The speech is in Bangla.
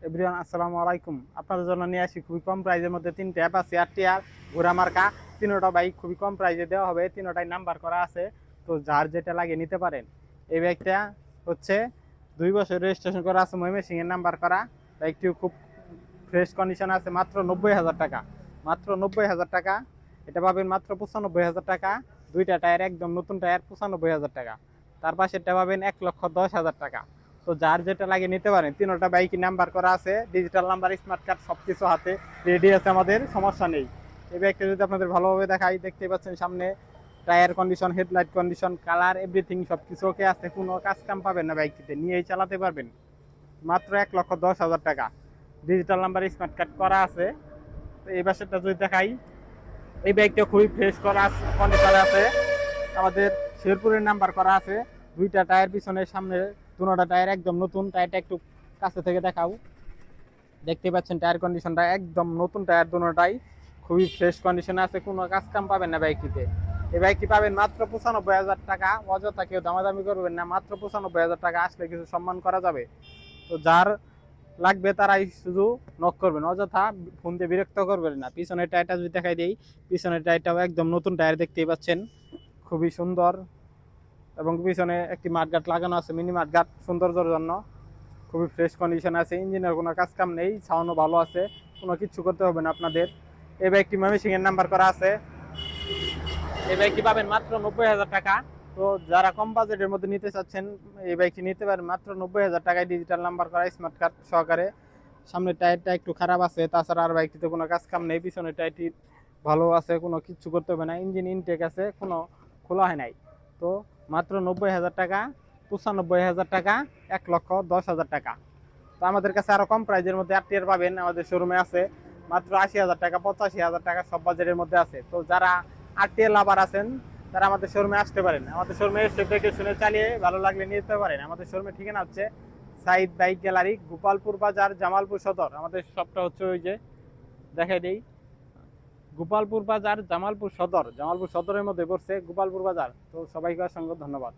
এভরিওয়ান আসসালামু আলাইকুম। আপনাদের জন্য নিয়ে আসি খুবই কম প্রাইজের মধ্যে তিনটে অ্যাপ আছে, আর ঘোড়া মার্কা। তিনোটা বাইক খুবই কম প্রাইজে দেওয়া হবে, তিনোটাই নাম্বার করা আছে। তো যার যেটা লাগে নিতে পারেন। এই বাইকটা হচ্ছে 2 বছর রেজিস্ট্রেশন করা আছে, ময়মনসিংহের নাম্বার করা। বাইকটিও খুব ফ্রেশ কন্ডিশন আছে, মাত্র 90,000 টাকা। মাত্র 90,000 টাকা। এটা পাবেন মাত্র 95,000 টাকা। দুইটা টায়ার একদম নতুন টায়ার, 95,000 টাকা। তার পাশেরটা পাবেন 1,10,000 টাকা। তো যার যেটা লাগে নিতে পারেন। তিনোটা বাইকই নাম্বার করা আছে, ডিজিটাল নাম্বার, স্মার্ট কার্ড সবকিছু হাতে রেডি আছে, আমাদের সমস্যা নেই। এই বাইকটা যদি আপনাদের ভালোভাবে দেখাই, দেখতে পাচ্ছেন সামনে tyre condition, headlight condition, colour, everything সবকিছু ওকে আছে। কোনো কাজ কাম পাবেন না বাইকটিতে, নিয়েই চালাতে পারবেন। মাত্র 1,10,000 টাকা। ডিজিটাল নাম্বার, স্মার্ট কার্ড করা আছে। তো এই বাসেরটা যদি দেখাই, এই বাইকটা খুবই ফ্রেশ করা কন্ডিশনে আছে। আমাদের শেরপুরের নাম্বার করা আছে। দুইটা টায়ার পিছনে, সামনে দুটোটা টায়ার একদম নতুন। টায়ারটা একটু কাছে থেকে দেখাও, দেখতে পাচ্ছেন টায়ার কন্ডিশনটা একদম নতুন। টায়ার দুটোটাই খুবই ফ্রেশ কন্ডিশনে আছে, কোনো কাজ কাম পাবেন না বাইকটিতে। এই বাইকটি পাবেন মাত্র 95,000 টাকা। অযথা কেউ দামাদামি করবেন না, মাত্র 95,000 টাকা আসলে কিছু সম্মান করা যাবে। তো যার লাগবে তারাই শুধু নক করবেন, অযথা ফোন দিয়ে বিরক্ত করবেন না। পিছনের টায়ারটা যদি দেখাই দিই, পিছনের টায়ারটাও একদম নতুন টায়ার, দেখতেই পাচ্ছেন খুবই সুন্দর। এবং পিছনে একটি মাঠগাট লাগানো আছে, মিনি মাঠগাট সৌন্দর্যের জন্য। খুবই ফ্রেশ কন্ডিশন আছে, ইঞ্জিনের কোনো কাজ কাম নেই, সাউন্ডও ভালো আছে, কোনো কিছু করতে হবে না আপনাদের। এই বাইকটি ময়মনসিংহের নাম্বার করা আছে। এই বাইকটি পাবেন মাত্র 90,000 টাকা। তো যারা কম বাজেটের মধ্যে নিতে চাচ্ছেন, এই বাইকটি নিতে পারেন মাত্র 90,000 টাকায়, ডিজিটাল নাম্বার করা, স্মার্ট কার্ড সহকারে। সামনের টায়ারটা একটু খারাপ আছে, তাছাড়া আর বাইকটিতে কোনো কাজ কাম নেই। পিছনের টায়ারটি ভালো আছে, কোনো কিছু করতে হবে না। ইঞ্জিন ইনটেক আছে, কোনো খোলা হয় নাই। তো মাত্র 90,000 টাকা, 95,000 টাকা, 1,10,000 টাকা। তো আমাদের কাছে আরো কম প্রাইজের মধ্যে আর পাবেন, আমাদের শোরুমে আছে। মাত্র 80,000 টাকা, 85,000 টাকা, সব বাজারের মধ্যে আছে। তো যারা আর লাভার আছেন, তারা আমাদের শোরুমে আসতে পারেন। আমাদের শোরুমে এসে দেখে শুনে চালিয়ে ভালো লাগলে নিতে পারেন। আমাদের শোরুমে ঠিকানা হচ্ছে সাইদ বাইক গ্যালারি, গোপালপুর বাজার, জামালপুর সদর। আমাদের শপটা হচ্ছে ওই যে দেখাই দেই, গোপালপুর বাজার, জামালপুর সদর। জামালপুর সদরের মধ্যে পড়ছে গোপালপুর বাজার। তো সবাইকে অসংখ্য ধন্যবাদ।